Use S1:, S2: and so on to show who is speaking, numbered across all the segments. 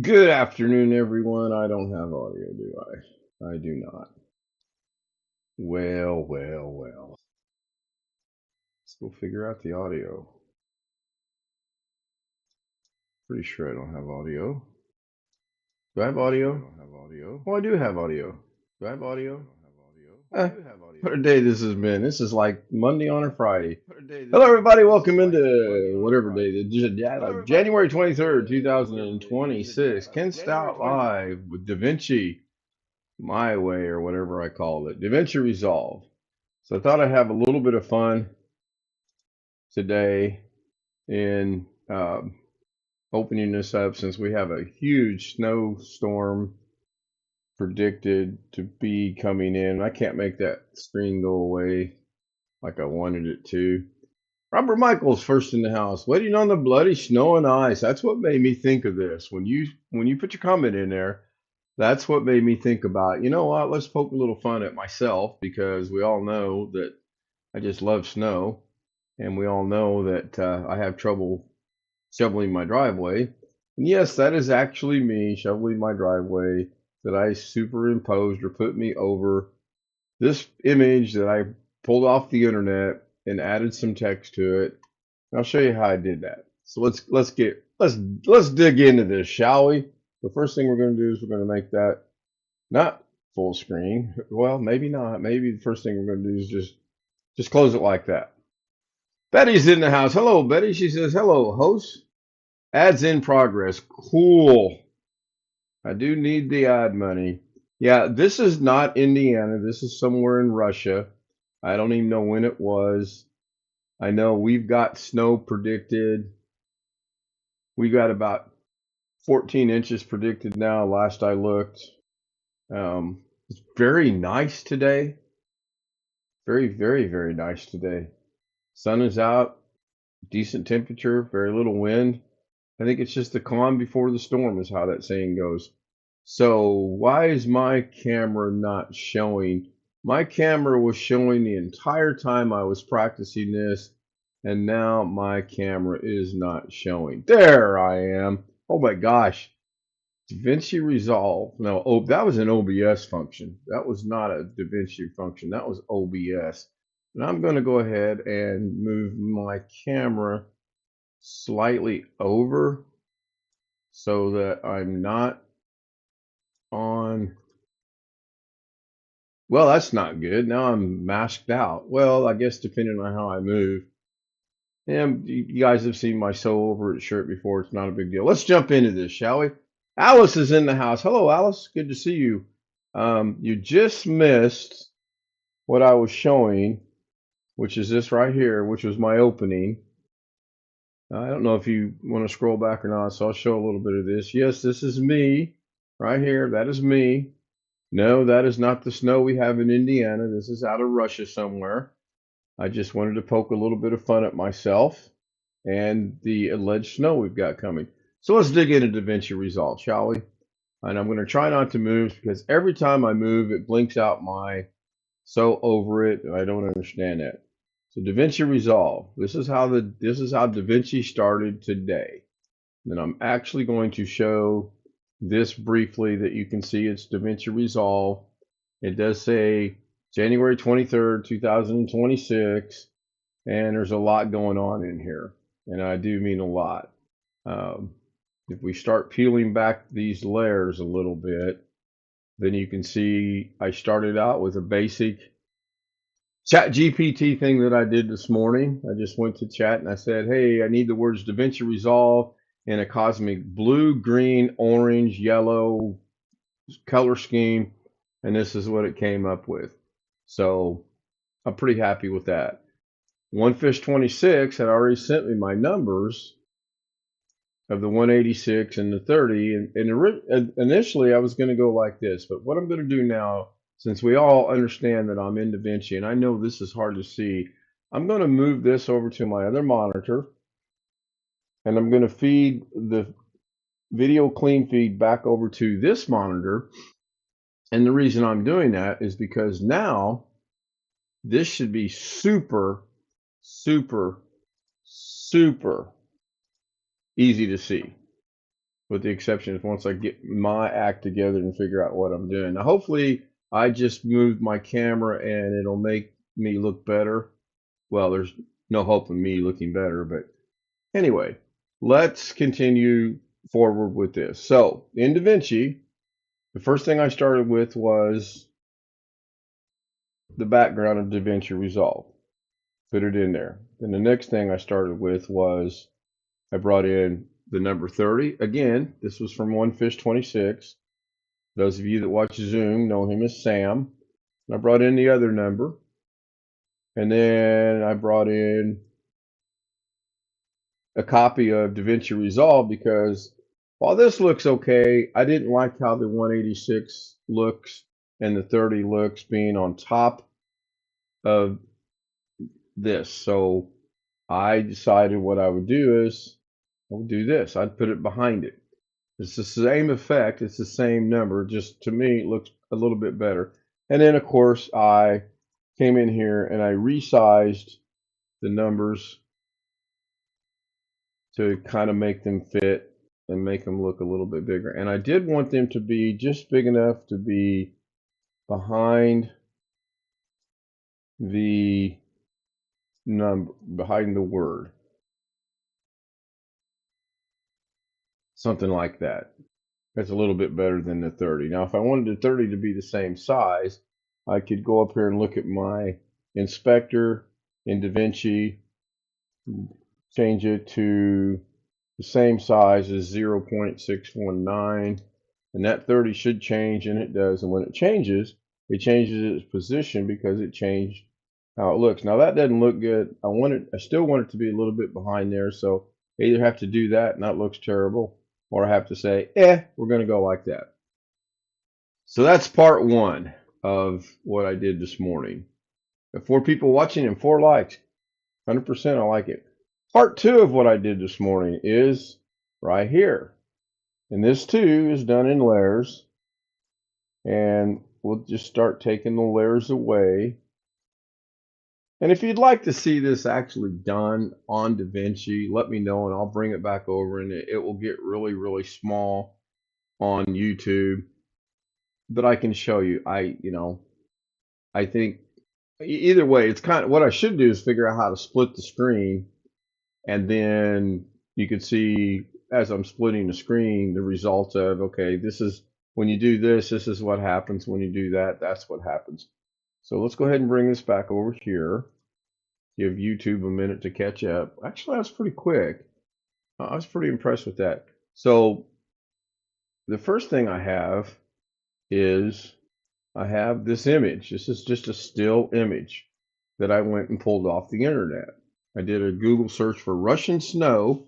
S1: Good afternoon, everyone. I don't have audio, do I? I do not. Well, well, well. Let's go figure out the audio. Pretty sure I don't have audio. Do I have audio? I don't have audio. Oh, I do have audio. Do I have audio? Eh, what a day this has been. This is like Monday on a Friday. Hello, everybody. Welcome into whatever day. January 23rd, 2026. Ken Stout live with Davinci. My way or whatever I called it. Davinci Resolve. So I thought I'd have a little bit of fun today in opening this up since we have a huge snowstorm predicted to be coming in. I can't make that screen go away like I wanted it to. Robert Michaels first in the house, waiting on the bloody snow and ice. That's what made me think of this. When you put your comment in there, that's what made me think about, you know what, let's poke a little fun at myself because we all know that I just love snow, and we all know that I have trouble shoveling my driveway. And yes, that is actually me shoveling my driveway that I superimposed or put me over this image that I pulled off the internet and added some text to it. I'll show you how I did that. So let's dig into this, shall we? The first thing we're going to do is we're going to make that not full screen. Well, maybe not. Maybe the first thing we're going to do is just close it like that. Betty's in the house. Hello, Betty. She says, hello, host. Ads in progress. Cool. I do need the ad money. Yeah, this is not Indiana. This is somewhere in Russia. I don't even know when it was. I know we've got snow predicted. We got about 14 inches predicted now, last I looked. It's very nice today. Very, very, very nice today. Sun is out, decent temperature, very little wind. I think it's just the calm before the storm is how that saying goes. So why is my camera not showing? My camera was showing the entire time I was practicing this, and now my camera is not showing. There I am. Oh my gosh. DaVinci Resolve. No, oh, that was an OBS function. That was not a DaVinci function. That was OBS. And I'm going to go ahead and move my camera slightly over so that I'm not on. Well, that's not good. Now I'm masked out. Well, I guess depending on how I move. And you guys have seen my sew over it shirt before. It's not a big deal. Let's jump into this, shall we? Alice is in the house. Hello, Alice. Good to see you. You just missed what I was showing, which is this right here, which was my opening. I don't know if you want to scroll back or not, so I'll show a little bit of this. Yes, this is me right here. That is me. No, that is not the snow we have in Indiana. This is out of Russia somewhere. I just wanted to poke a little bit of fun at myself and the alleged snow we've got coming. So let's dig into DaVinci Resolve, shall we? And I'm going to try not to move because every time I move, it blinks out my sew over it, and I don't understand that. So DaVinci Resolve. This is how DaVinci started today. And I'm actually going to show this briefly that you can see it's DaVinci Resolve. It does say January 23rd, 2026, and there's a lot going on in here, and I do mean a lot. If we start peeling back these layers a little bit, then you can see I started out with a basic chat GPT thing that I did this morning. I just went to chat and I said, hey, I need the words DaVinci Resolve in a cosmic blue, green, orange, yellow color scheme, and this is what it came up with. So I'm pretty happy with that. One Fish 26 had already sent me my numbers of the 186 and the 30, and initially I was going to go like this, but what I'm going to do now, since we all understand that I'm in DaVinci and I know this is hard to see, I'm going to move this over to my other monitor, and I'm going to feed the video clean feed back over to this monitor. And the reason I'm doing that is because now this should be super, super, super easy to see. with the exception of once I get my act together and figure out what I'm doing. Now, hopefully, I just moved my camera and it'll make me look better. Well, there's no hope of me looking better, but anyway, let's continue forward with this. So, in Davinci, the first thing I started with was the background of Davinci Resolve. Put it in there. Then the next thing I started with was I brought in the number 30. Again, this was from One Fish 26. Those of you that watch Zoom know him as Sam. I brought in the other number. And then I brought in a copy of Davinci Resolve because while this looks okay, I didn't like how the 186 looks and the 30 looks being on top of this. So I decided what I would do is I would do this. I'd put it behind it. It's the same effect. It's the same number. Just to me, it looks a little bit better. And then, of course, I came in here and I resized the numbers to kind of make them fit and make them look a little bit bigger. And I did want them to be just big enough to be behind the number, behind the word. Something like that. That's a little bit better than the 30. Now, if I wanted the 30 to be the same size, I could go up here and look at my inspector in Davinci, change it to the same size as 0.619, and that 30 should change, and it does. And when it changes its position because it changed how it looks. Now that doesn't look good. I still want it to be a little bit behind there, so I either have to do that, and that looks terrible, or I have to say, we're going to go like that. So that's part one of what I did this morning. 4 people watching and 4 likes. 100% I like it. Part two of what I did this morning is right here. And this too is done in layers. And we'll just start taking the layers away. And if you'd like to see this actually done on Davinci, let me know and I'll bring it back over, and it will get really, really small on YouTube. But I can show you. I think either way, it's kind of what I should do is figure out how to split the screen, and then you can see as I'm splitting the screen the result of, okay, this is when you do this, this is what happens. When you do that, that's what happens. So let's go ahead and bring this back over here. Give YouTube a minute to catch up. Actually, that's pretty quick. I was pretty impressed with that. So the first thing I have is I have this image. This is just a still image that I went and pulled off the internet. I did a Google search for Russian snow.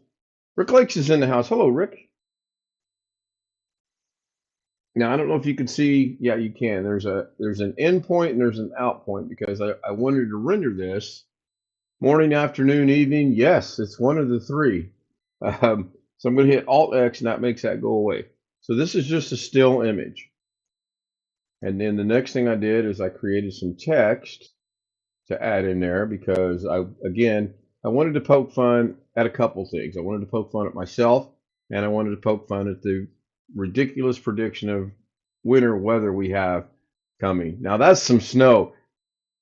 S1: Rick Lakes is in the house. Hello, Rick. Now, I don't know if you can see. Yeah, you can. There's an in point and there's an out point because I wanted to render this morning, afternoon, evening. Yes, it's one of the three. So I'm going to hit Alt X and that makes that go away. So this is just a still image. And then the next thing I did is I created some text to add in there because I wanted to poke fun at a couple things. I wanted to poke fun at myself, and I wanted to poke fun at the ridiculous prediction of winter weather we have coming. Now that's some snow.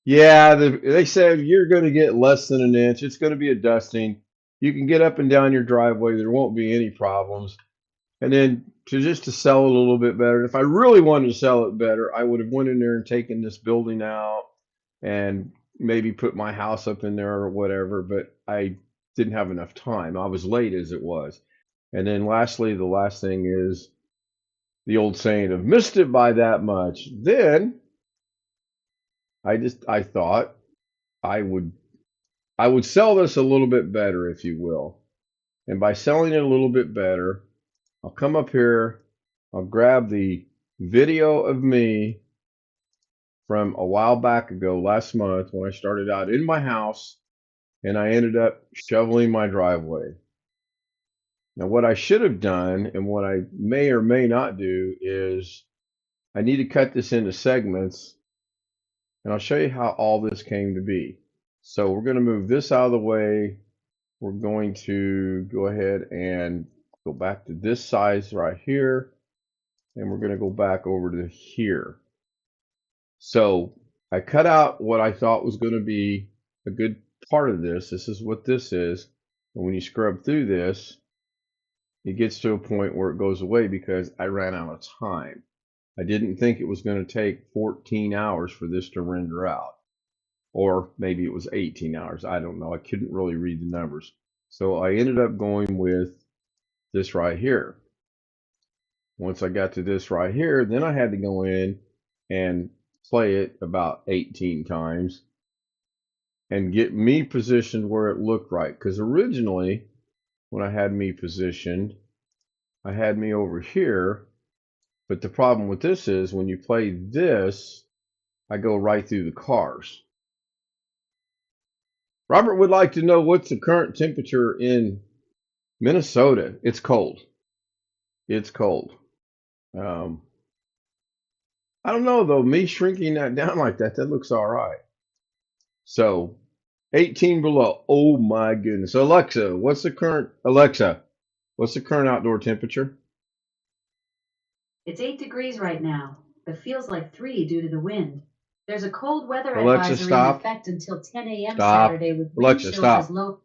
S1: Yeah, they said you're going to get less than an inch. It's going to be a dusting. You can get up and down your driveway. There won't be any problems. And then to sell it a little bit better, if I really wanted to sell it better, I would have went in there and taken this building out and maybe put my house up in there or whatever, but I didn't have enough time. I was late as it was. And then lastly, the last thing is the old saying of missed it by that much. Then I thought I would sell this a little bit better, if you will. And by selling it a little bit better, I'll come up here, I'll grab the video of me from a while back ago, last month, when I started out in my house and I ended up shoveling my driveway. Now, what I should have done and what I may or may not do is I need to cut this into segments, and I'll show you how all this came to be. So we're going to move this out of the way. We're going to go ahead and go back to this size right here, and we're going to go back over to here. So I cut out what I thought was going to be a good part of this. This is what this is. And when you scrub through this, it gets to a point where it goes away because I ran out of time. I didn't think it was going to take 14 hours for this to render out. Or maybe it was 18 hours. I don't know. I couldn't really read the numbers. So I ended up going with this right here. Once I got to this right here, then I had to go in and play it about 18 times and get me positioned where it looked right. Because originally, when I had me positioned, I had me over here. But the problem with this is when you play this, I go right through the cars. Robert would like to know what's the current temperature in Minnesota. It's cold. It's cold. I don't know though. Me shrinking that down like that looks all right. So 18 below. Oh my goodness. Alexa, what's the current outdoor temperature?
S2: It's 8 degrees right now, but feels like 3 due to the wind. There's a cold weather
S1: Alexa,
S2: advisory
S1: stop.
S2: in effect until 10 a.m.
S1: Stop.
S2: Saturday with wind
S1: Alexa,
S2: chills
S1: stop.
S2: as low.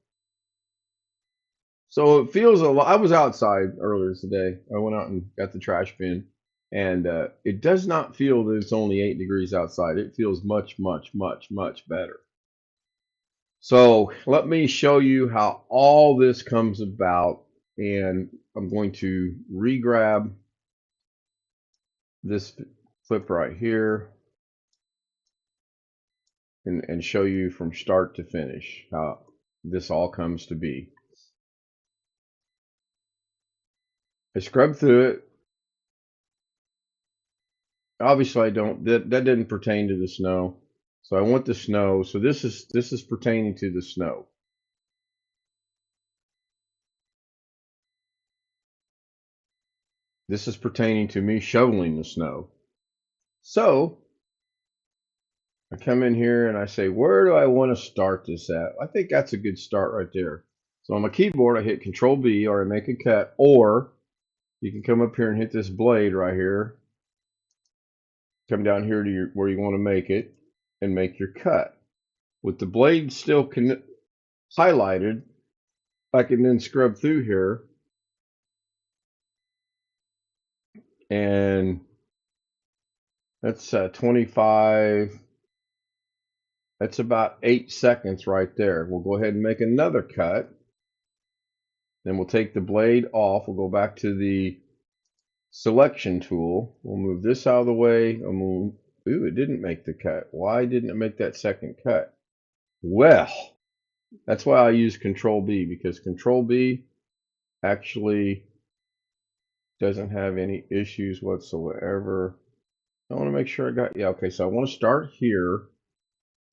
S1: So it feels a lot. I was outside earlier today. I went out and got the trash bin, and it does not feel that it's only 8 degrees outside. It feels much, much, much, much better. So let me show you how all this comes about, and I'm going to re-grab this clip right here and show you from start to finish how this all comes to be. I scrubbed through it. Obviously I don't, that didn't pertain to the snow. So I want the snow. So this is pertaining to the snow. This is pertaining to me shoveling the snow. So I come in here and I say, where do I want to start this at? I think that's a good start right there. So on my keyboard, I hit Control B or I make a cut, or you can come up here and hit this blade right here. Come down here to where you want to make it and make your cut. With the blade still highlighted, I can then scrub through here and that's 25. That's about 8 seconds right there. We'll go ahead and make another cut. Then we'll take the blade off. We'll go back to the selection tool. We'll move this out of the way. Ooh, it didn't make the cut. Why didn't it make that second cut? Well, that's why I use Control B, because Control B actually doesn't have any issues whatsoever. I want to make sure I got, yeah, okay, so I want to start here.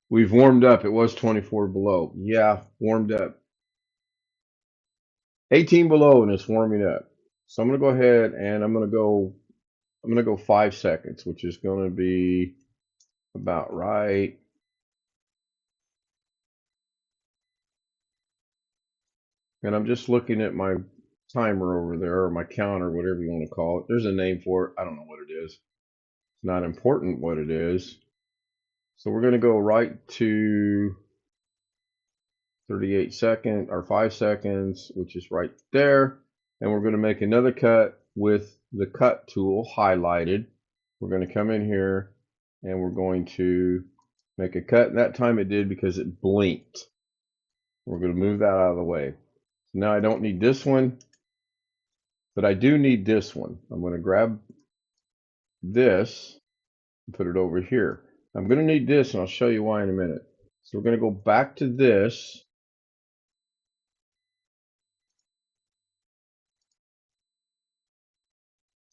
S1: We've warmed up. It was 24 below. Yeah, warmed up. 18 below and it's warming up. So I'm going to go ahead and I'm going to go 5 seconds, which is going to be about right. And I'm just looking at my timer over there, or my counter, whatever you want to call it. There's a name for it. I don't know what it is. It's not important what it is. So we're going to go right to 38 seconds or 5 seconds, which is right there. And we're going to make another cut with the cut tool highlighted. We're going to come in here and we're going to make a cut. And that time it did because it blinked. We're going to move that out of the way. So now I don't need this one, but I do need this one. I'm going to grab this and put it over here. I'm going to need this, and I'll show you why in a minute. So we're going to go back to this.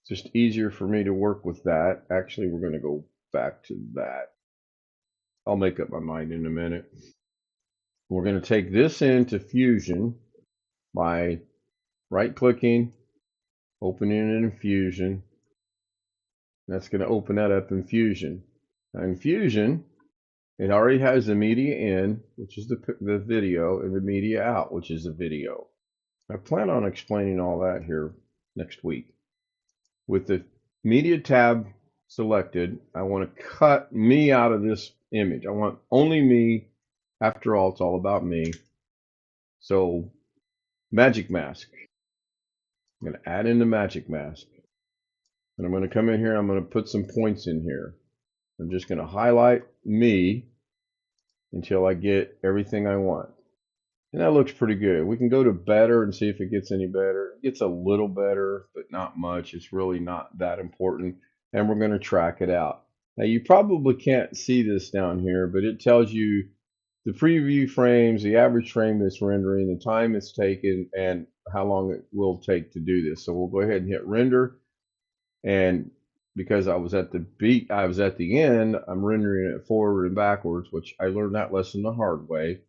S1: It's just easier for me to work with that. Actually, we're going to go back to that. I'll make up my mind in a minute. We're going to take this into Fusion by right-clicking, opening it in Fusion. That's going to open that up in Fusion. Now in Fusion, it already has the media in, which is the video, and the media out, which is the video. I plan on explaining all that here next week. With the media tab selected, I want to cut me out of this image. I want only me. After all, it's all about me. So magic mask. I'm going to add in the magic mask. And I'm going to come in here. I'm going to put some points in here. I'm just going to highlight me until I get everything I want. And that looks pretty good. We can go to better and see if it gets any better. It gets a little better, but not much. It's really not that important. And we're going to track it out. Now, you probably can't see this down here, but it tells you the preview frames, the average frame that's rendering, the time it's taken, and how long it will take to do this. So we'll go ahead and hit render. And because I was at the end, I'm rendering it forward and backwards, which I learned that lesson the hard way.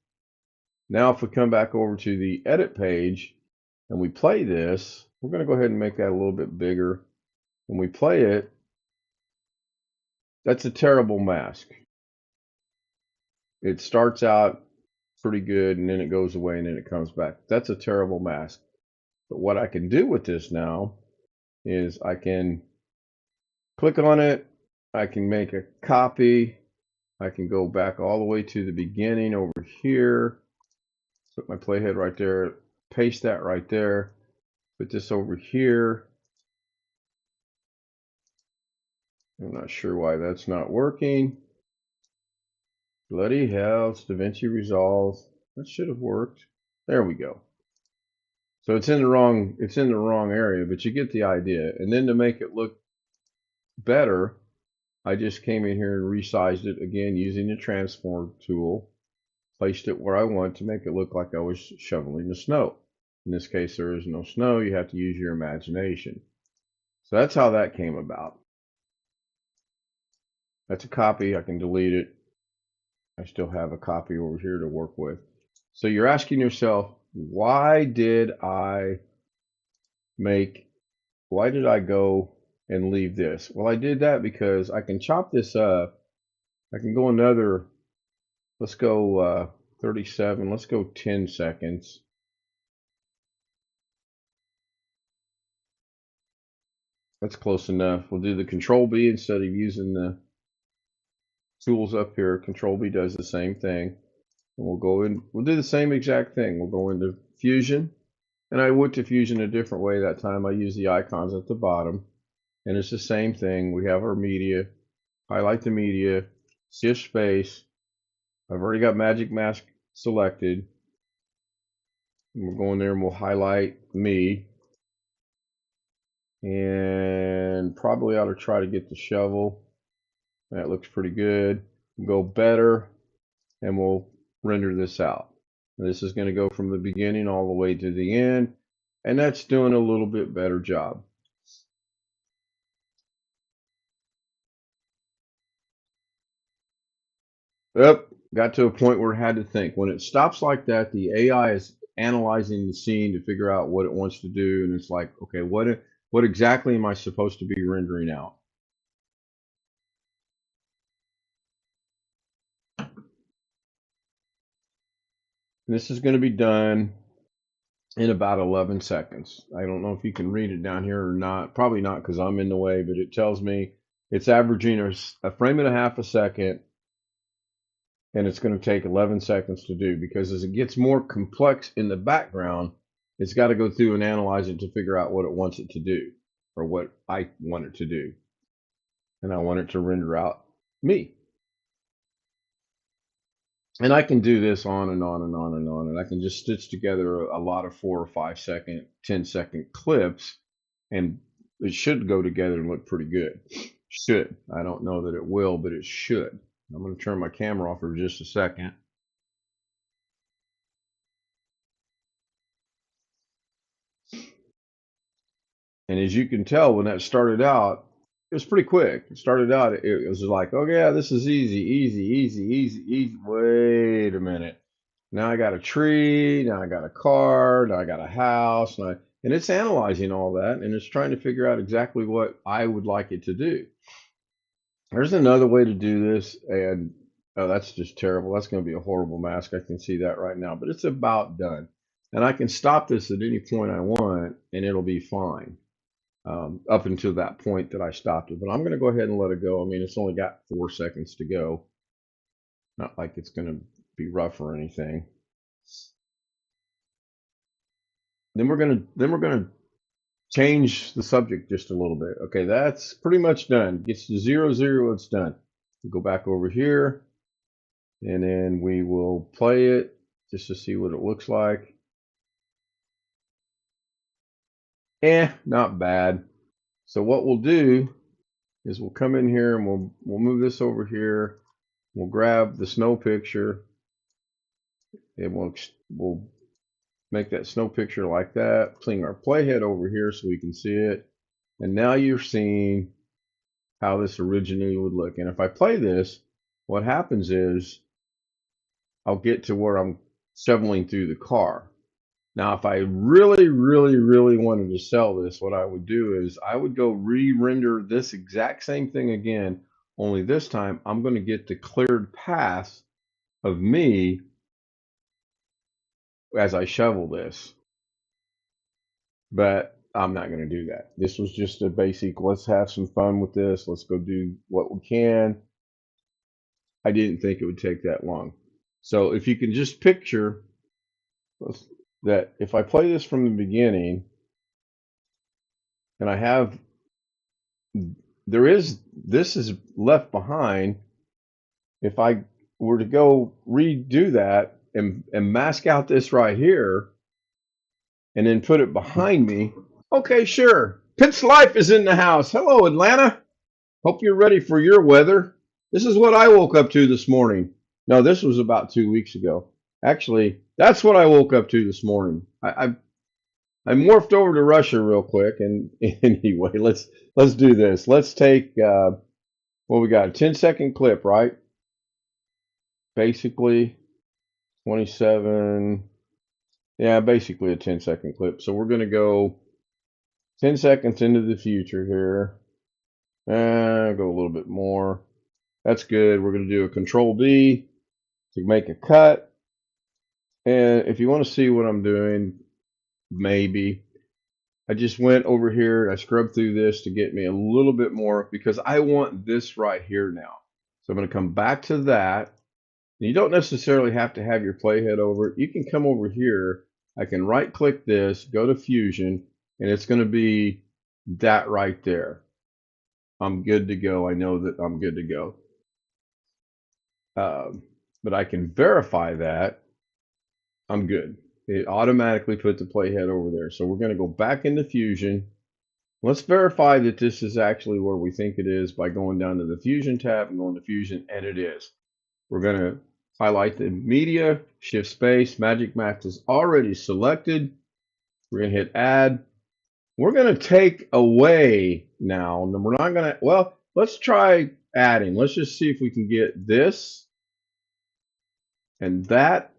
S1: Now, if we come back over to the edit page and we play this, we're going to go ahead and make that a little bit bigger. When we play it, that's a terrible mask. It starts out pretty good and then it goes away and then it comes back. That's a terrible mask. But what I can do with this now is I can click on it. I can make a copy. I can go back all the way to the beginning over here. Put my playhead right there. Paste that right there. Put this over here. I'm not sure why that's not working. Bloody hell, it's Davinci Resolve. That should have worked. There we go. So it's in the wrong area, but you get the idea. And then to make it look better, I just came in here and resized it again using the transform tool. Placed it where I want to make it look like I was shoveling the snow. In this case, there is no snow. You have to use your imagination. So that's how that came about. That's a copy. I can delete it. I still have a copy over here to work with. So you're asking yourself, why did I go and leave this? Well, I did that because I can chop this up. I can go another, let's go 37, let's go 10 seconds. That's close enough. We'll do the Control B instead of using the tools up here. Control B does the same thing. And we'll go in, we'll do the same exact thing. We'll go into Fusion. And I went to Fusion a different way that time. I use the icons at the bottom. And it's the same thing. We have our media. Highlight the media. Shift space. I've already got Magic Mask selected. And we'll go in there and we'll highlight me. And probably ought to try to get the shovel. That looks pretty good. We'll go better. And we'll render this out. And this is going to go from the beginning all the way to the end. And that's doing a little bit better job. Yep, got to a point where it had to think. When it stops like that, the AI is analyzing the scene to figure out what it wants to do, and it's like, okay, what exactly am I supposed to be rendering out? And this is going to be done in about 11 seconds. I don't know if you can read it down here or not. Probably not because I'm in the way, but it tells me it's averaging a frame and a half a second. And it's going to take 11 seconds to do because as it gets more complex in the background, it's got to go through and analyze it to figure out what it wants it to do or what I want it to do. And I want it to render out me. And I can do this on and on and on and on. And I can just stitch together a lot of 4 or 5 second, 10-second clips. And it should go together and look pretty good. Should. I don't know that it will, but it should. I'm going to turn my camera off for just a second. And as you can tell, when that started out, it was pretty quick. It started out, it was like, oh yeah, this is easy, easy, easy, easy, easy. Wait a minute. Now I got a tree, now I got a car, now I got a house, and it's analyzing all that, and it's trying to figure out exactly what I would like it to do. There's another way to do this, and oh, that's just terrible. That's going to be a horrible mask. I can see that right now, but it's about done. And I can stop this at any point I want, and it'll be fine up until that point that I stopped it. But I'm going to go ahead and let it go. I mean, it's only got 4 seconds to go. Not like it's going to be rough or anything. Then we're gonna change the subject just a little bit. Okay, that's pretty much done. Gets to 0, 0, it's done. We'll go back over here, and then we will play it just to see what it looks like. Not bad. So what we'll do is we'll come in here and we'll move this over here. We'll grab the snow picture, and we'll make that snow picture like that. Bring our playhead over here so we can see it. And now you're seeing how this originally would look. And if I play this, what happens is I'll get to where I'm shoveling through the car. Now, if I really, really, really wanted to sell this, what I would do is I would go re-render this exact same thing again, only this time I'm going to get the cleared path of me as I shovel this. But I'm not going to do that. This was just a basic, let's have some fun with this. Let's go do what we can. I didn't think it would take that long. So if you can just picture that if I play this from the beginning and I have, this is left behind. If I were to go redo that and mask out this right here and then put it behind me, okay, sure. Pitt's Life is in the house. Hello, Atlanta. Hope you're ready for your weather. This is what I woke up to this morning. No, this was about 2 weeks ago. Actually, that's what I woke up to this morning. I morphed over to Russia real quick, and anyway, let's do this. Let's take what we got, a 10-second clip, right? Basically, 27. Yeah, basically a 10-second clip. So we're gonna go 10 seconds into the future here. Go a little bit more. That's good. We're going to do a Control B to make a cut. And if you want to see what I'm doing, maybe I just went over here and I scrubbed through this to get me a little bit more because I want this right here now. So I'm going to come back to that. You don't necessarily have to have your playhead over it. You can come over here. I can right click this, go to Fusion, and it's going to be that right there. I'm good to go. I know that I'm good to go. But I can verify that I'm good. It automatically put the playhead over there. So we're going to go back into Fusion. Let's verify that this is actually where we think it is by going down to the Fusion tab and going to Fusion, and it is. We're going to highlight the media, shift space, Magic Max is already selected. We're going to hit add. We're going to take away now. And we're not going to, well, let's try adding. Let's just see if we can get this and that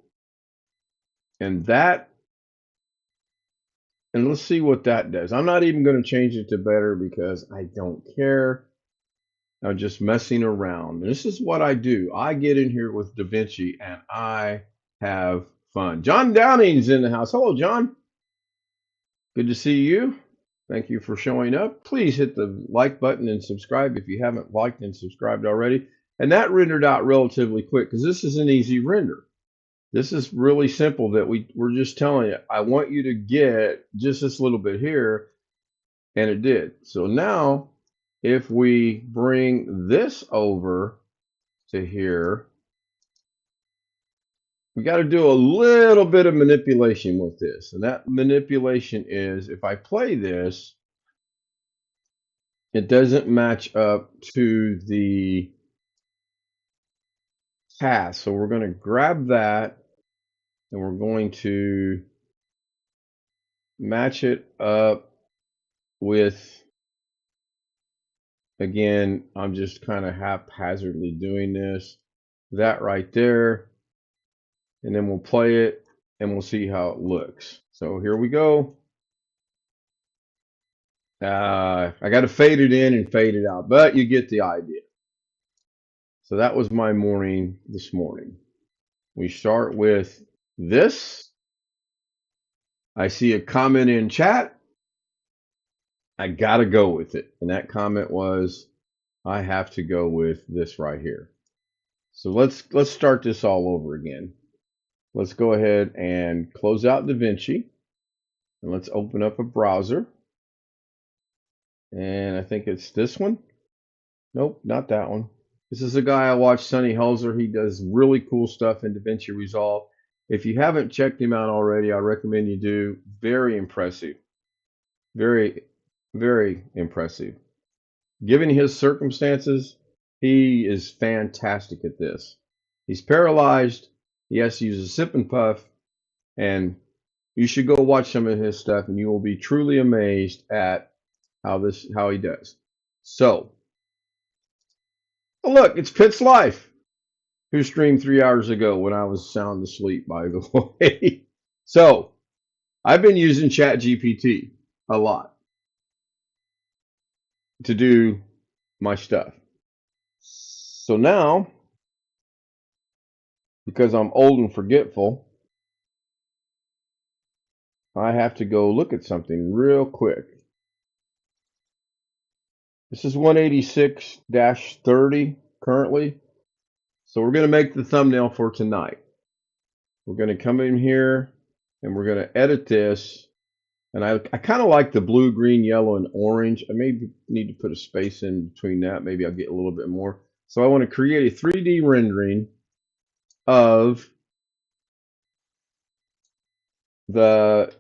S1: and that. And let's see what that does. I'm not even going to change it to better because I don't care. I'm just messing around. This is what I do. I get in here with Davinci and I have fun. John Downing's in the house. Hello, John. Good to see you. Thank you for showing up. Please hit the like button and subscribe if you haven't liked and subscribed already. And that rendered out relatively quick because this is an easy render. This is really simple that we're just telling you, I want you to get just this little bit here, and it did. So now, if we bring this over to here, we got to do a little bit of manipulation with this. And that manipulation is, if I play this, it doesn't match up to the task. So we're going to grab that and we're going to match it up with, again, I'm just kind of haphazardly doing this, that right there, and then we'll play it and we'll see how it looks. So here we go. I got to fade it in and fade it out, but you get the idea. So that was my morning this morning. We start with this. I see a comment in chat. I gotta go with it. And that comment was, I have to go with this right here. So let's start this all over again. Let's go ahead and close out Davinci. And let's open up a browser. And I think it's this one. Nope, not that one. This is a guy I watch, Sonny Helzer. He does really cool stuff in DaVinci Resolve. If you haven't checked him out already, I recommend you do. Very impressive. Very, very impressive. Given his circumstances, he is fantastic at this. He's paralyzed. He has to use a sip and puff. And you should go watch some of his stuff, and you will be truly amazed at how he does. So, oh, look, it's Pitt's Life, who streamed 3 hours ago when I was sound asleep, by the way. So, I've been using ChatGPT a lot to do my stuff. So now, because I'm old and forgetful, I have to go look at something real quick. This is 186-30 currently. So we're going to make the thumbnail for tonight. We're going to come in here and we're going to edit this. And I kind of like the blue, green, yellow, and orange. I maybe need to put a space in between that. Maybe I'll get a little bit more. So I want to create a 3D rendering of the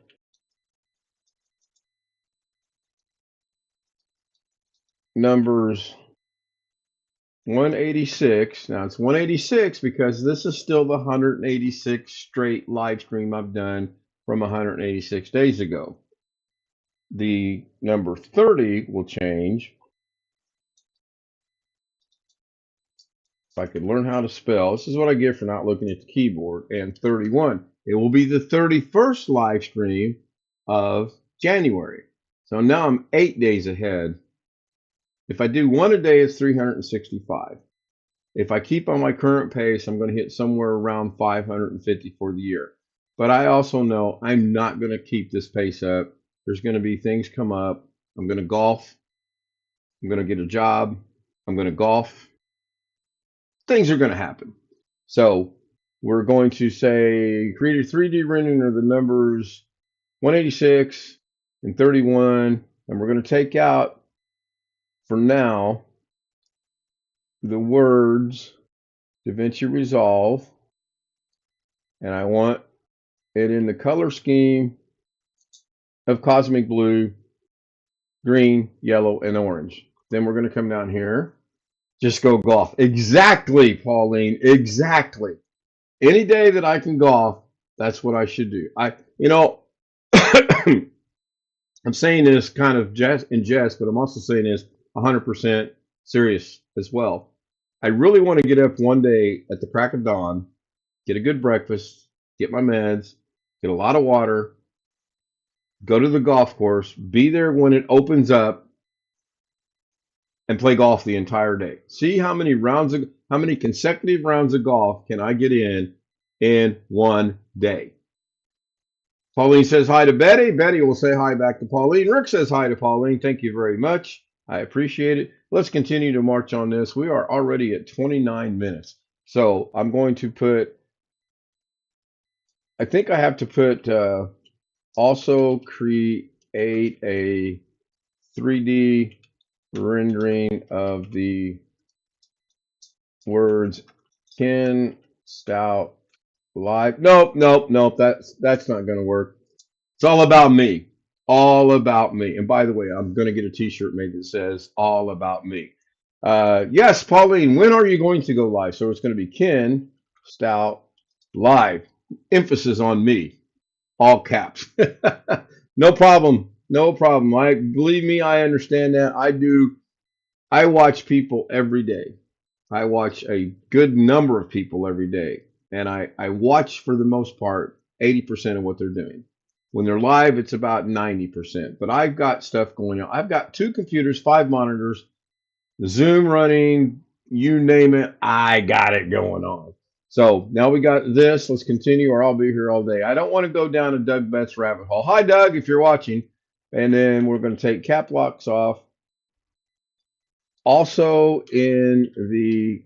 S1: numbers 186. Now it's 186 because this is still the 186 straight live stream I've done from 186 days ago. The number 30 will change. If I could learn how to spell, this is what I get for not looking at the keyboard. And 31, it will be the 31st live stream of January. So now I'm 8 days ahead. If I do one a day, it's 365. If I keep on my current pace, I'm going to hit somewhere around 550 for the year. But I also know I'm not going to keep this pace up. There's going to be things come up. I'm going to golf. I'm going to get a job. I'm going to golf. Things are going to happen. So we're going to say create a 3D rendering of the numbers 186 and 31. And we're going to take out, for now, the words DaVinci Resolve. And I want it in the color scheme of cosmic blue, green, yellow, and orange. Then we're going to come down here. Just go golf. Exactly, Pauline. Exactly. Any day that I can golf, that's what I should do. I'm saying this kind of in jest, but I'm also saying this 100% serious as well. I really want to get up one day at the crack of dawn, get a good breakfast, get my meds, get a lot of water, go to the golf course, be there when it opens up, and play golf the entire day. See how many consecutive rounds of golf can I get in one day. Pauline says hi to Betty. Betty will say hi back to Pauline. Rick says hi to Pauline. Thank you very much. I appreciate it. Let's continue to march on this. We are already at 29 minutes. So I'm going to put, I think I have to put also create a 3D rendering of the words Ken Stout live. Nope. That's not going to work. It's all about me. All about me. And by the way, I'm going to get a t-shirt made that says all about me. Yes, Pauline, when are you going to go live? So it's going to be Ken Stout live. Emphasis on me. All caps. No problem. No problem. Believe me, I understand that. I watch people every day. I watch a good number of people every day. And I watch, for the most part, 80% of what they're doing. When they're live, it's about 90%. But I've got stuff going on. I've got 2 computers, 5 monitors, Zoom running, you name it, I got it going on. So now we got this. Let's continue, or I'll be here all day. I don't want to go down a Doug Betts rabbit hole. Hi, Doug, if you're watching. And then we're going to take cap locks off. Also in the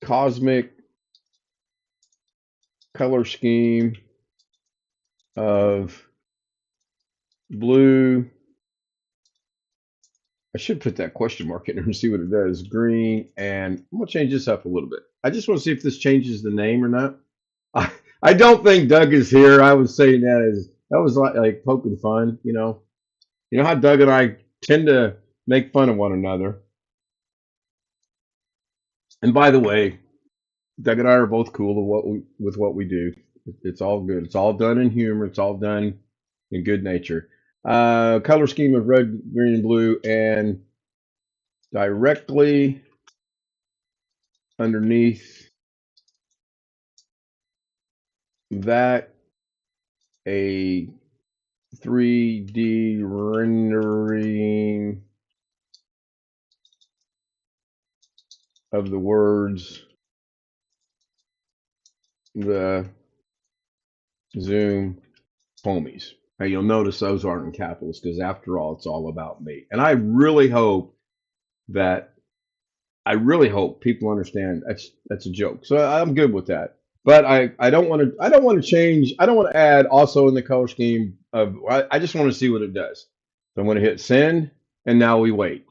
S1: cosmic color scheme of blue, I should put that question mark in there and see what it does. Green, and I'm going to change this up a little bit. I just want to see if this changes the name or not. I, I don't think Doug is here. I was saying that was like poking fun, you know. You know how Doug and I tend to make fun of one another. And by the way, Doug and I are both cool with what we do. It's all good. It's all done in humor. It's all done in good nature. Color scheme of red, green, and blue, and directly underneath that, a 3D rendering of the words, the Zoom homies. Now you'll notice those aren't in capitals because after all, it's all about me. And I really hope that people understand that's a joke. So I'm good with that. But I don't want to change. I don't want to add also in the color scheme of. I just want to see what it does. So I'm going to hit send, and now we wait.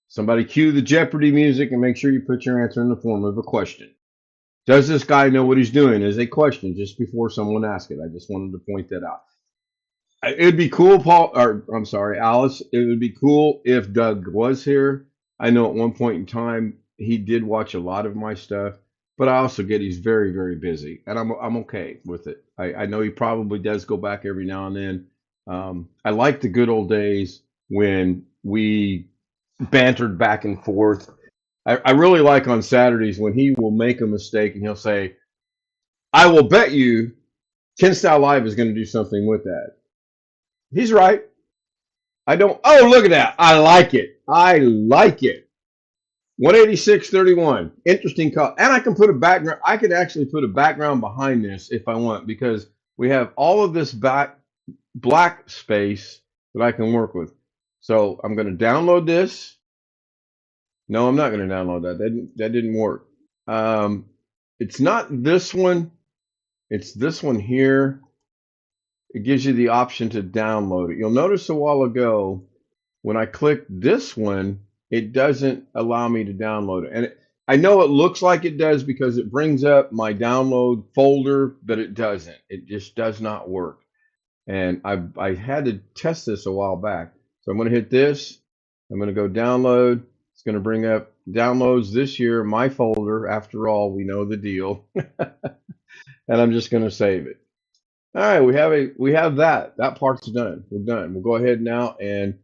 S1: Somebody cue the Jeopardy music and make sure you put your answer in the form of a question. Does this guy know what he's doing? Is a question just before someone asks it. I just wanted to point that out. It would be cool, Paul, or I'm sorry, Alice. It would be cool if Doug was here. I know at one point in time he did watch a lot of my stuff, but I also get he's very, very busy, and I'm okay with it. I know he probably does go back every now and then. I like the good old days when we bantered back and forth. I really like on Saturdays when he will make a mistake and he'll say, "I will bet you Ken Style Live is going to do something with that." He's right. I don't. Oh, look at that. I like it. I like it. 186.31. Interesting call. And I can put a background. I could actually put a background behind this if I want because we have all of this black space that I can work with. So I'm going to download this. No, I'm not going to download that. That didn't work. It's not this one. It's this one here. It gives you the option to download it. You'll notice a while ago when I clicked this one, it doesn't allow me to download it. And I know it looks like it does because it brings up my download folder, but it doesn't. It just does not work. And I had to test this a while back. So I'm going to hit this. I'm going to go download. It's going to bring up downloads this year, my folder. After all, we know the deal. And I'm just going to save it. All right, we have that. That part's done. We're done. We'll go ahead now and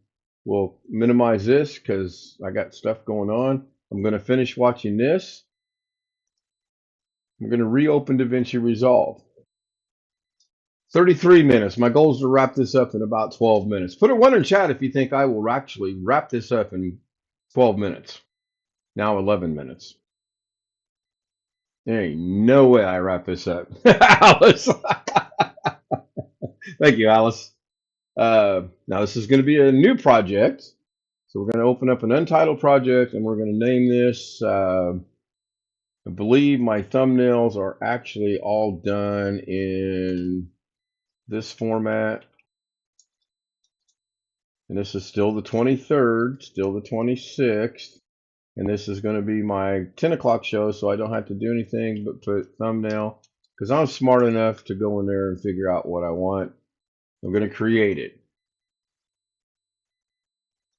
S1: we'll minimize this because I got stuff going on. I'm going to finish watching this. I'm going to reopen Davinci Resolve. 33 minutes. My goal is to wrap this up in about 12 minutes. Put a one in chat if you think I will actually wrap this up in 12 minutes. Now 11 minutes. There ain't no way I wrap this up. Alice. Thank you, Alice. Now this is going to be a new project. So we're going to open up an untitled project and we're going to name this, I believe my thumbnails are actually all done in this format. And this is still the 23rd, still the 26th. And this is going to be my 10 o'clock show, so I don't have to do anything but put thumbnail because I'm smart enough to go in there and figure out what I want. I'm going to create it.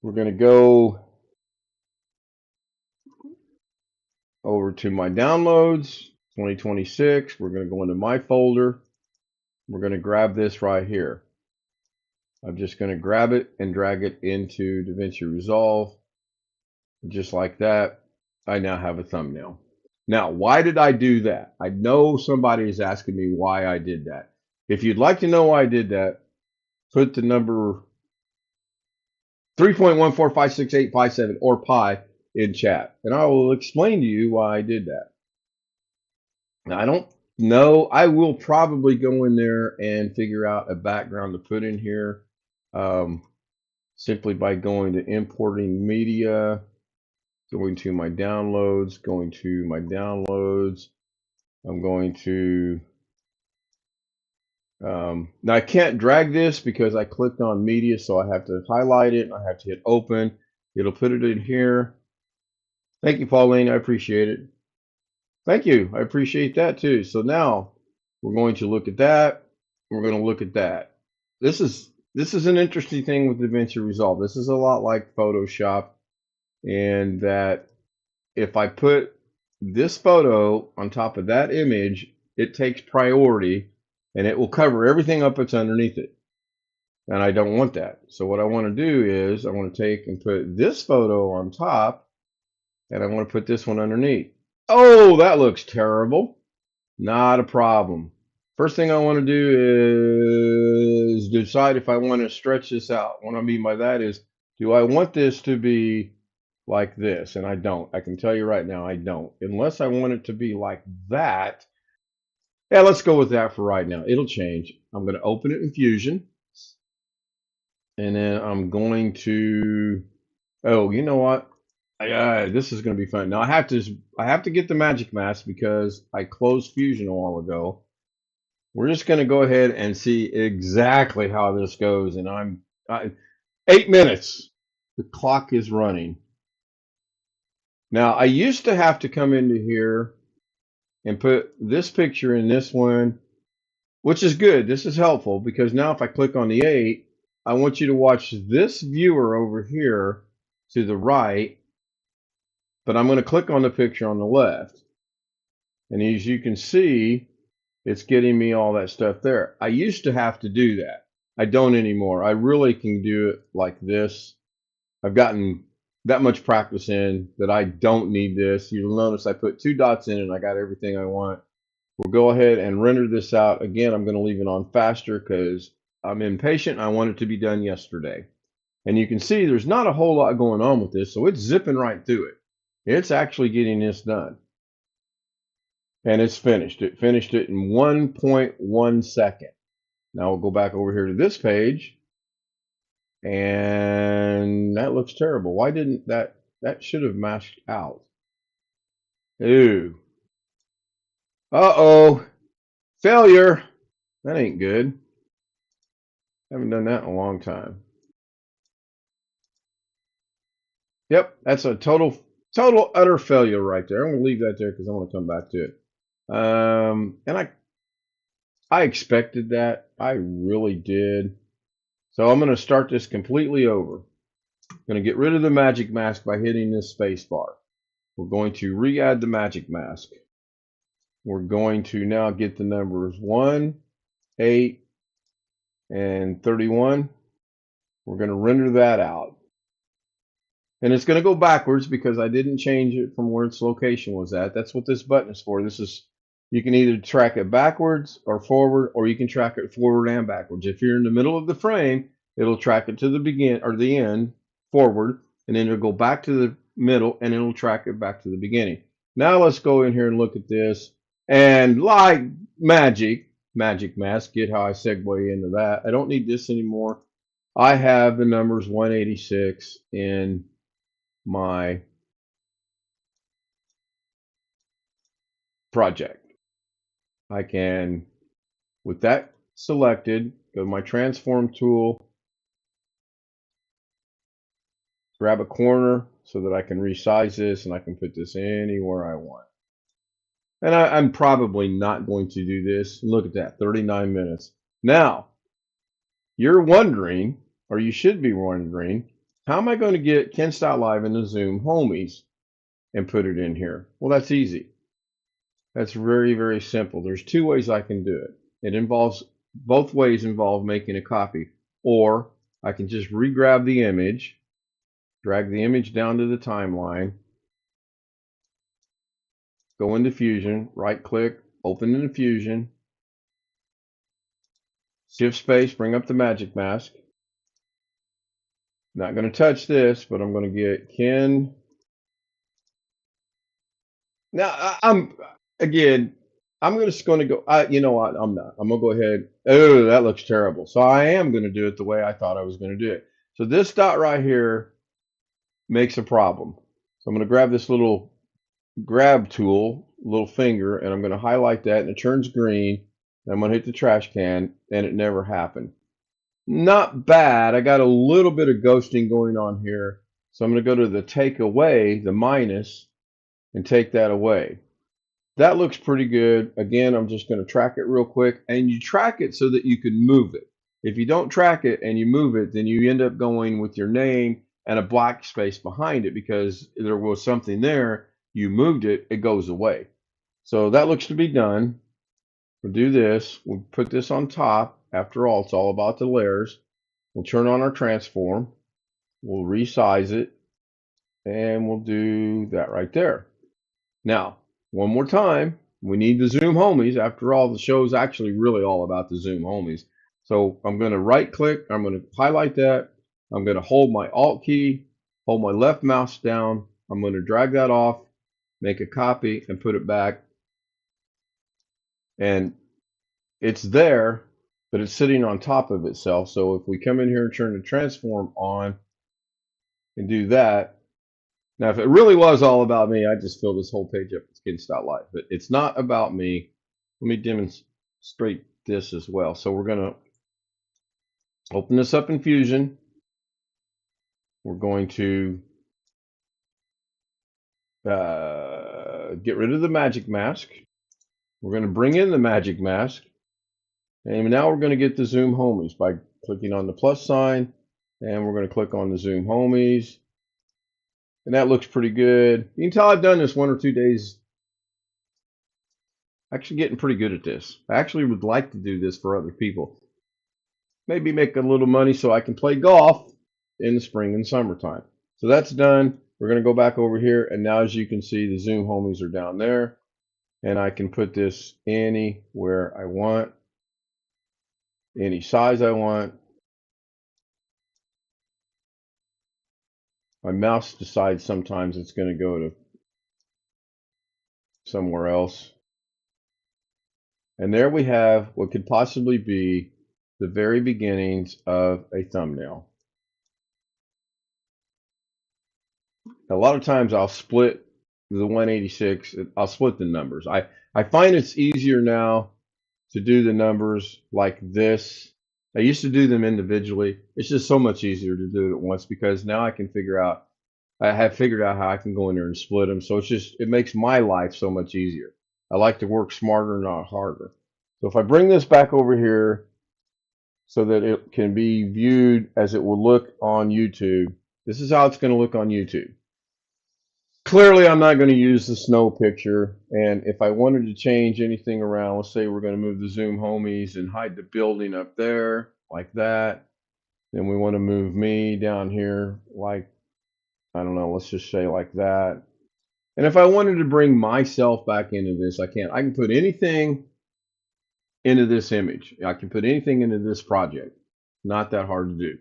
S1: We're going to go over to my downloads, 2026. We're going to go into my folder. We're going to grab this right here. I'm just going to grab it and drag it into Davinci Resolve. Just like that, I now have a thumbnail. Now, why did I do that? I know somebody is asking me why I did that. If you'd like to know why I did that, put the number 3.1456857 or pi in chat, and I will explain to you why I did that. Now, I don't know. I will probably go in there and figure out a background to put in here, um, simply by going to importing media, going to my downloads, going to my downloads. I'm going to, now I can't drag this because I clicked on media, so I have to highlight it. I have to hit open. It'll put it in here. Thank you, Pauline. I appreciate it. Thank you. I appreciate that too. So now we're going to look at that. We're going to look at that. This is an interesting thing with DaVinci Resolve. This is a lot like Photoshop, and that if I put this photo on top of that image, it takes priority and it will cover everything up that's underneath it. And I don't want that. So what I want to do is I want to take and put this photo on top, and I want to put this one underneath. Oh, that looks terrible. Not a problem. First thing I want to do is decide if I want to stretch this out. What I mean by that is, do I want this to be like this? And I don't. I can tell you right now, I don't. Unless I want it to be like that. Yeah, let's go with that for right now. It'll change. I'm going to open it in Fusion. And then I'm going to, oh, you know what? This is going to be fun. Now I have to get the magic mask because I closed Fusion a while ago. We're just going to go ahead and see exactly how this goes. And 8 minutes. The clock is running. Now, I used to have to come into here and put this picture in this one, which is good. This is helpful because now if I click on the 8, I want you to watch this viewer over here to the right, but I'm going to click on the picture on the left. And as you can see, it's getting me all that stuff there. I used to have to do that. I don't anymore. I really can do it like this. I've gotten that much practice in that I don't need this. You'll notice I put 2 dots in and I got everything I want. We'll go ahead and render this out. Again, I'm going to leave it on faster because I'm impatient. I want it to be done yesterday. And you can see there's not a whole lot going on with this, so it's zipping right through it. It's actually getting this done. And it's finished. It finished it in 1.1 second. Now we'll go back over here to this page. And that looks terrible. Why didn't that should have masked out. Ooh. Uh-oh. Failure. That ain't good. Haven't done that in a long time. Yep, that's a total utter failure right there. I'm gonna leave that there because I want to come back to it. And I expected that. I really did. So I'm gonna start this completely over. I'm gonna get rid of the magic mask by hitting this space bar. We're going to re-add the magic mask. We're going to now get the numbers 1, 8, and 31. We're going to render that out. And it's going to go backwards because I didn't change it from where its location was at. That's what this button is for. You can either track it backwards or forward, or you can track it forward and backwards. If you're in the middle of the frame, it'll track it to the begin or the end forward, and then it'll go back to the middle and it'll track it back to the beginning. Now let's go in here and look at this. And like magic mask, get how I segue into that. I don't need this anymore. I have the numbers 186 in my project. I can, with that selected, go to my transform tool, grab a corner so that I can resize this and I can put this anywhere I want. And I'm probably not going to do this. Look at that, 39 minutes. Now, you're wondering, or you should be wondering, how am I going to get Ken Stout Live in the Zoom homies and put it in here? Well, that's easy. That's very, very simple. There's 2 ways I can do it. Both ways involve making a copy. Or I can just re-grab the image, drag the image down to the timeline, go into Fusion, right-click, open into Fusion, shift space, bring up the magic mask. Not going to touch this, but I'm going to get Ken. Now, again, I'm just going to go. You know what? I'm not. I'm going to go ahead. Oh, that looks terrible. So I am going to do it the way I thought I was going to do it. So this dot right here makes a problem. So I'm going to grab this little grab tool, little finger, and I'm going to highlight that, and it turns green. I'm going to hit the trash can, and it never happened. Not bad. I got a little bit of ghosting going on here. So I'm going to go to the take away, the minus, and take that away. That looks pretty good. Again, I'm just going to track it real quick. And you track it so that you can move it. If you don't track it and you move it, then you end up going with your name and a black space behind it because there was something there. You moved it, it goes away. So that looks to be done. We'll do this. We'll put this on top. After all, it's all about the layers. We'll turn on our transform. We'll resize it. And we'll do that right there. Now, one more time, we need the Zoom homies. After all, the show is actually really all about the Zoom homies. So I'm going to right click. I'm going to highlight that. I'm going to hold my Alt key, hold my left mouse down. I'm going to drag that off, make a copy, and put it back. And it's there, but it's sitting on top of itself. So if we come in here and turn the transform on and do that, now, if it really was all about me, I'd just fill this whole page up with Skin.live. But it's not about me. Let me demonstrate this as well. So we're going to open this up in Fusion. We're going to get rid of the magic mask. We're going to bring in the magic mask. And now we're going to get the Zoom homies by clicking on the plus sign. And we're going to click on the Zoom homies. And that looks pretty good. You can tell I've done this 1 or 2 days. Actually getting pretty good at this. I actually would like to do this for other people. Maybe make a little money so I can play golf in the spring and summertime. So that's done. We're going to go back over here. And now as you can see, the Zoom homies are down there. And I can put this anywhere I want, any size I want. My mouse decides sometimes it's going to go to somewhere else. And there we have what could possibly be the very beginnings of a thumbnail. A lot of times I'll split the 186, I'll split the numbers. I find it's easier now to do the numbers like this. I used to do them individually. It's just so much easier to do it at once because now I have figured out how I can go in there and split them. So it makes my life so much easier. I like to work smarter, not harder. So if I bring this back over here so that it can be viewed as it will look on YouTube, this is how it's going to look on YouTube. Clearly, I'm not going to use the snow picture. And if I wanted to change anything around, let's say we're going to move the Zoom homies and hide the building up there like that. Then we want to move me down here like, I don't know, let's just say like that. And if I wanted to bring myself back into this, I can. I can put anything into this image. I can put anything into this project. Not that hard to do.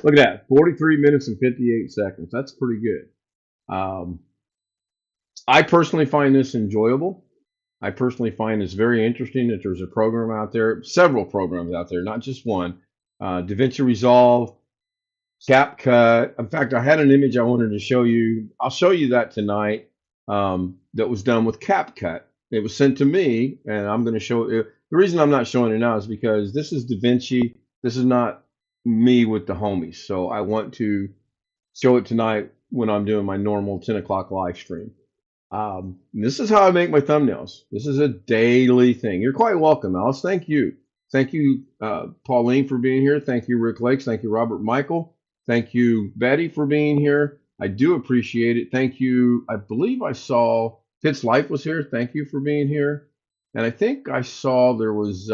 S1: Look at that, 43 minutes and 58 seconds. That's pretty good. I personally find this enjoyable. I personally find this very interesting that there's a program out there, several programs out there, not just one. Davinci Resolve, CapCut. In fact, I had an image I wanted to show you. I'll show you that tonight. That was done with CapCut. It was sent to me, and I'm going to show it. The reason I'm not showing it now is because this is Davinci. This is not me with the homies. So I want to show it tonight when I'm doing my normal 10 o'clock live stream. This is how I make my thumbnails. This is a daily thing. You're quite welcome, Alice. Thank you. Thank you, Pauline, for being here. Thank you, Rick Lakes. Thank you, Robert Michael. Thank you, Betty, for being here. I do appreciate it. Thank you. I believe I saw Fitz Life was here. Thank you for being here. And I think I saw there was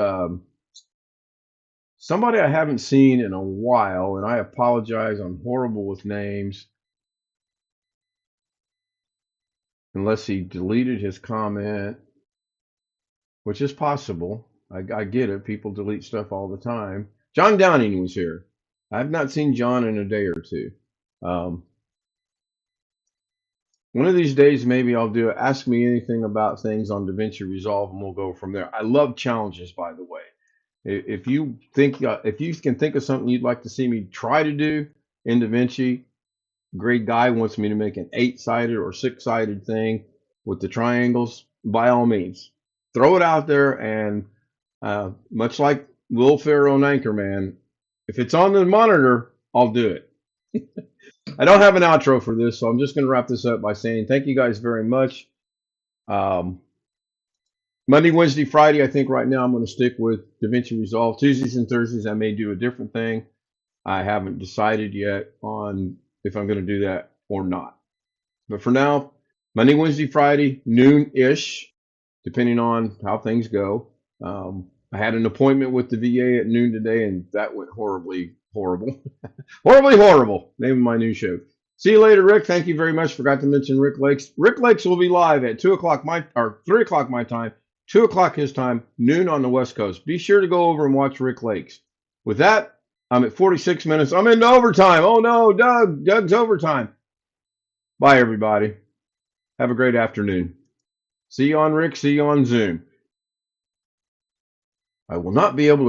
S1: somebody I haven't seen in a while, and I apologize. I'm horrible with names. Unless he deleted his comment, which is possible. I get it. People delete stuff all the time. John Downing was here. I've not seen John in a day or two. One of these days, maybe I'll do it. Ask me anything about things on DaVinci Resolve, and we'll go from there. I love challenges, by the way. If you think, if you can think of something you'd like to see me try to do in DaVinci, great guy wants me to make an 8-sided or 6-sided thing with the triangles, by all means, throw it out there. And much like Will Ferrell and Anchorman, if it's on the monitor, I'll do it. I don't have an outro for this, so I'm just going to wrap this up by saying thank you guys very much. Um, Monday, Wednesday, Friday, I think right now I'm going to stick with DaVinci Resolve. Tuesdays and Thursdays, I may do a different thing. I haven't decided yet on if I'm going to do that or not. But for now, Monday, Wednesday, Friday, noon-ish, depending on how things go. I had an appointment with the VA at noon today, and that went horribly horrible. Horribly horrible. Name of my new show. See you later, Rick. Thank you very much. Forgot to mention Rick Lakes. Rick Lakes will be live at 2 o'clock my or 3 o'clock my time, 2 o'clock his time, noon on the West Coast. Be sure to go over and watch Rick Lakes. With that, I'm at 46 minutes. I'm into overtime. Oh no, Doug's overtime. Bye, everybody. Have a great afternoon. See you on Rick. See you on Zoom. I will not be able to